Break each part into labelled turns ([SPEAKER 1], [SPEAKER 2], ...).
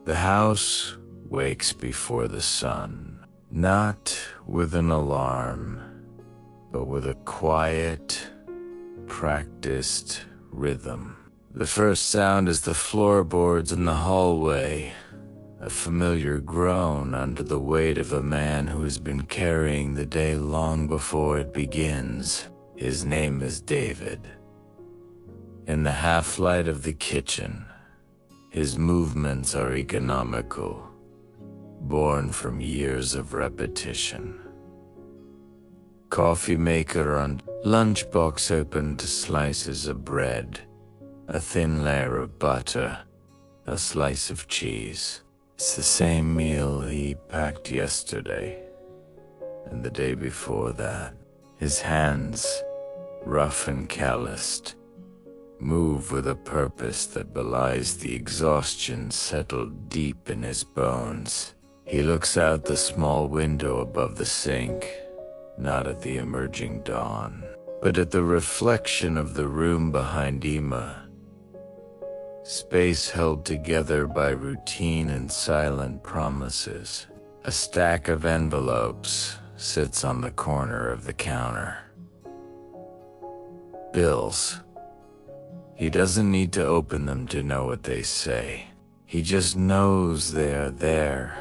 [SPEAKER 1] The house wakes before the sun, not with an alarm, but with a quiet, practiced rhythm. The first sound is the floorboards in the hallway, a familiar groan under the weight of a man who has been carrying the day long before it begins. His name is David. In the half-light of the kitchen, his movements are economical, born from years of repetition. Coffee maker on, lunchbox open to slices of bread, a thin layer of butter, a slice of cheese. It's the same meal he packed yesterday, and the day before that. His hands, rough and calloused, move with a purpose that belies the exhaustion settled deep in his bones. He looks out the small window above the sink, not at the emerging dawn, but at the reflection of the room behind Emma. Space held together by routine and silent promises. A stack of envelopes sits on the corner of the counter. Bills. He doesn't need to open them to know what they say. He just knows they are there.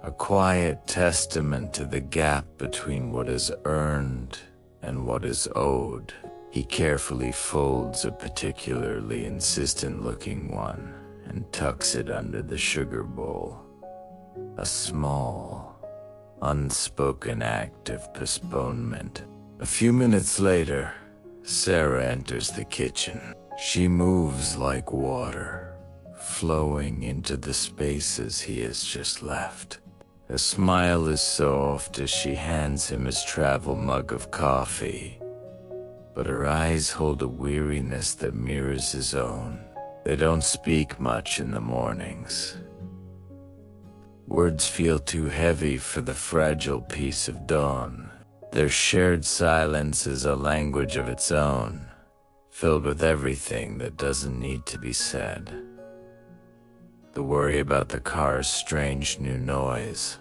[SPEAKER 1] A quiet testament to the gap between what is earned and what is owed. He carefully folds a particularly insistent-looking one and tucks it under the sugar bowl. A small, unspoken act of postponement. A few minutes later, Sarah enters the kitchen. She moves like water, flowing into the spaces he has just left. Her smile is soft as she hands him his travel mug of coffee, but her eyes hold a weariness that mirrors his own. They don't speak much in the mornings. Words feel too heavy for the fragile peace of dawn. Their shared silence is a language of its own, filled with everything that doesn't need to be said. The worry about the car's strange new noise,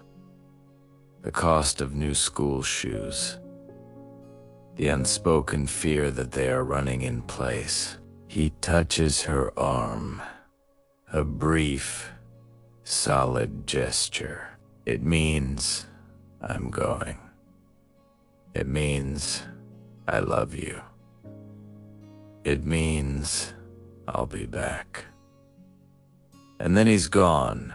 [SPEAKER 1] the cost of new school shoes, the unspoken fear that they are running in place. He touches her arm, a brief, solid gesture. It means, I'm going. It means, I love you. It means, I'll be back. And then he's gone,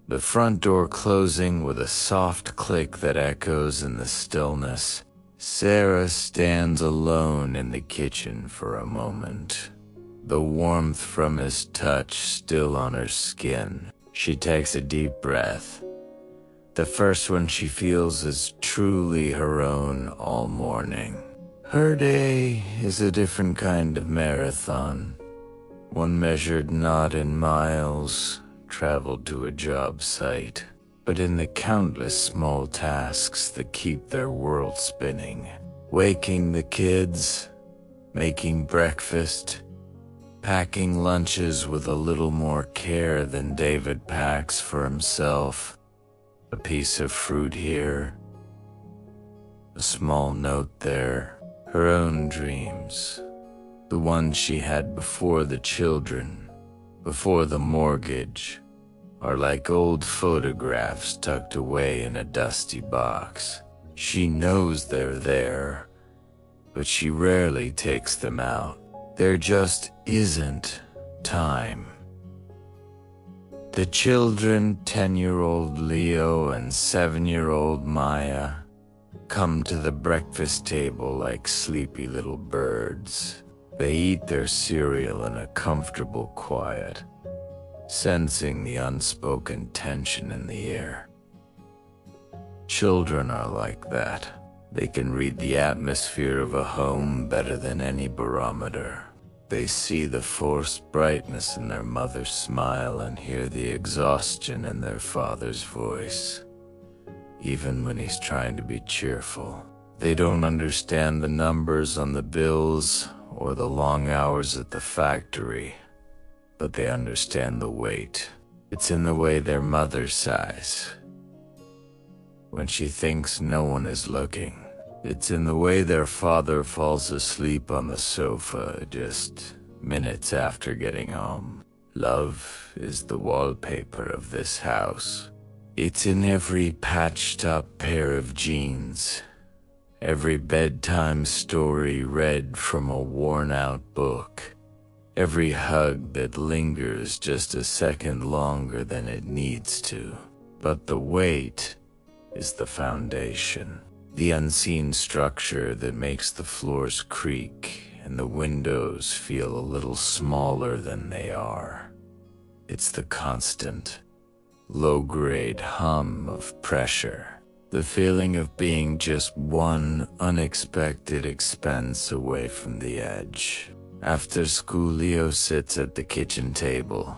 [SPEAKER 1] the front door closing with a soft click that echoes in the stillness. Sarah stands alone in the kitchen for a moment, the warmth from his touch still on her skin. She takes a deep breath, the first one she feels is truly her own all morning. Her day is a different kind of marathon, one measured not in miles traveled to a job site, but in the countless small tasks that keep their world spinning. Waking the kids, making breakfast, packing lunches with a little more care than David packs for himself. A piece of fruit here, a small note there. Her own dreams, the ones she had before the children, before the mortgage, are like old photographs tucked away in a dusty box. She knows they're there, but she rarely takes them out. There just isn't time. The children, 10-year-old Leo and 7-year-old Maya, come to the breakfast table like sleepy little birds. They eat their cereal in a comfortable quiet, sensing the unspoken tension in the air. Children are like that. They can read the atmosphere of a home better than any barometer. They see the forced brightness in their mother's smile and hear the exhaustion in their father's voice, even when he's trying to be cheerful. They don't understand the numbers on the bills or the long hours at the factory, but they understand the weight. It's in the way their mother sighs when she thinks no one is looking. It's in the way their father falls asleep on the sofa just minutes after getting home. Love is the wallpaper of this house. It's in every patched up pair of jeans, every bedtime story read from a worn out book, every hug that lingers just a second longer than it needs to. But the weight is the foundation, the unseen structure that makes the floors creak and the windows feel a little smaller than they are. It's the constant, low-grade hum of pressure, the feeling of being just one unexpected expense away from the edge. After school, Leo sits at the kitchen table,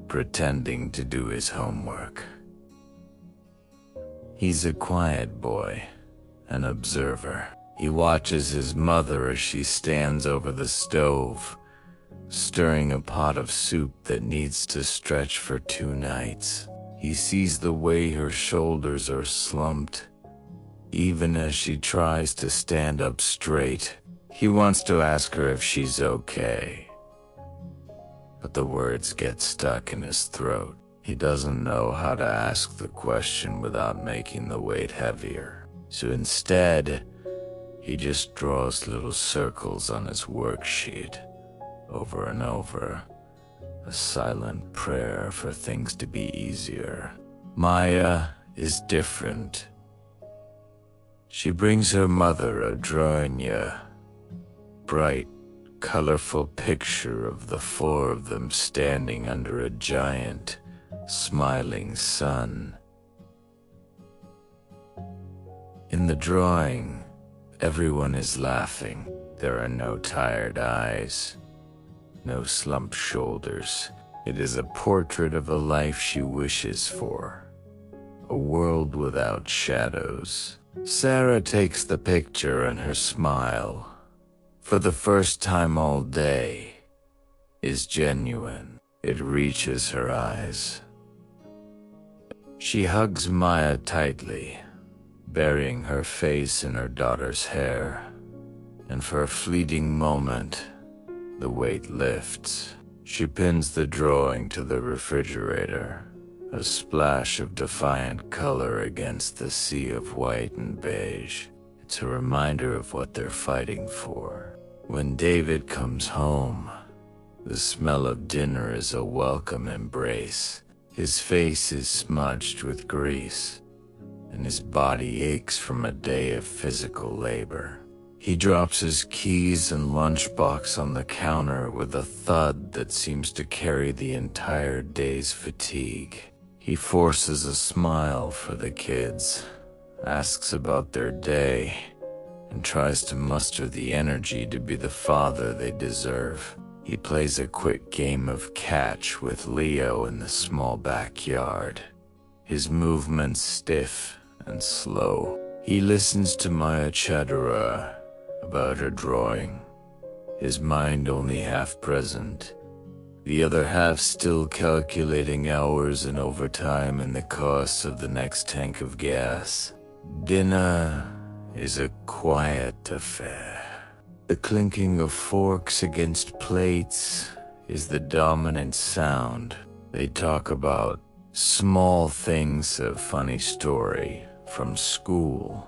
[SPEAKER 1] pretending to do his homework. He's a quiet boy, an observer. He watches his mother as she stands over the stove, stirring a pot of soup that needs to stretch for 2 nights. He sees the way her shoulders are slumped, even as she tries to stand up straight. He wants to ask her if she's okay, but the words get stuck in his throat. He doesn't know how to ask the question without making the weight heavier. So instead, he just draws little circles on his worksheet, over and over, a silent prayer for things to be easier. Maya is different. She brings her mother a drawing, bright, colorful picture of the 4 of them standing under a giant, smiling sun. In the drawing, everyone is laughing. There are no tired eyes, no slumped shoulders. It is a portrait of a life she wishes for, a world without shadows. Sarah takes the picture, and her smile, for the first time all day, is genuine. It reaches her eyes. She hugs Maya tightly, burying her face in her daughter's hair, and for a fleeting moment, the weight lifts. She pins the drawing to the refrigerator, a splash of defiant color against the sea of white and beige. It's a reminder of what they're fighting for. When David comes home, the smell of dinner is a welcome embrace. His face is smudged with grease, and his body aches from a day of physical labor. He drops his keys and lunchbox on the counter with a thud that seems to carry the entire day's fatigue. He forces a smile for the kids, asks about their day, and tries to muster the energy to be the father they deserve. He plays a quick game of catch with Leo in the small backyard, his movements stiff and slow. He listens to Maya chatter about her drawing, his mind only half present, the other half still calculating hours and overtime and the cost of the next tank of gas. Dinner is a quiet affair. The clinking of forks against plates is the dominant sound. They talk about small things, a funny story from school,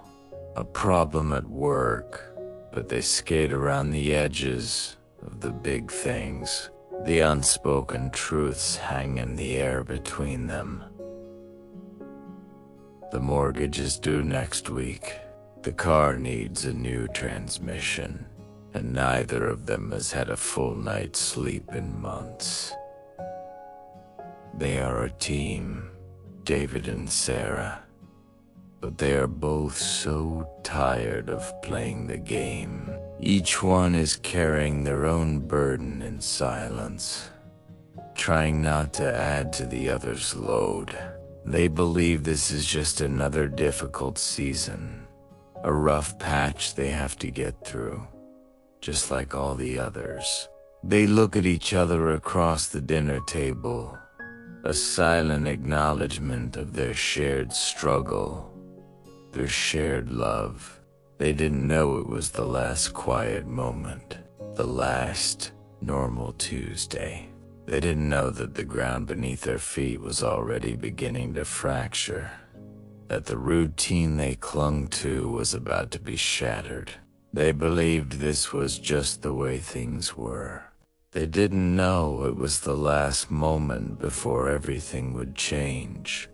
[SPEAKER 1] a problem at work, but they skate around the edges of the big things. The unspoken truths hang in the air between them. The mortgage is due next week. The car needs a new transmission, and neither of them has had a full night's sleep in months. They are a team, David and Sarah, but they are both so tired of playing the game. Each one is carrying their own burden in silence, trying not to add to the other's load. They believe this is just another difficult season, a rough patch they have to get through, just like all the others. They look at each other across the dinner table, a silent acknowledgement of their shared struggle, their shared love. They didn't know it was the last quiet moment, the last normal Tuesday. They didn't know that the ground beneath their feet was already beginning to fracture, that the routine they clung to was about to be shattered. They believed this was just the way things were. They didn't know it was the last moment before everything would change.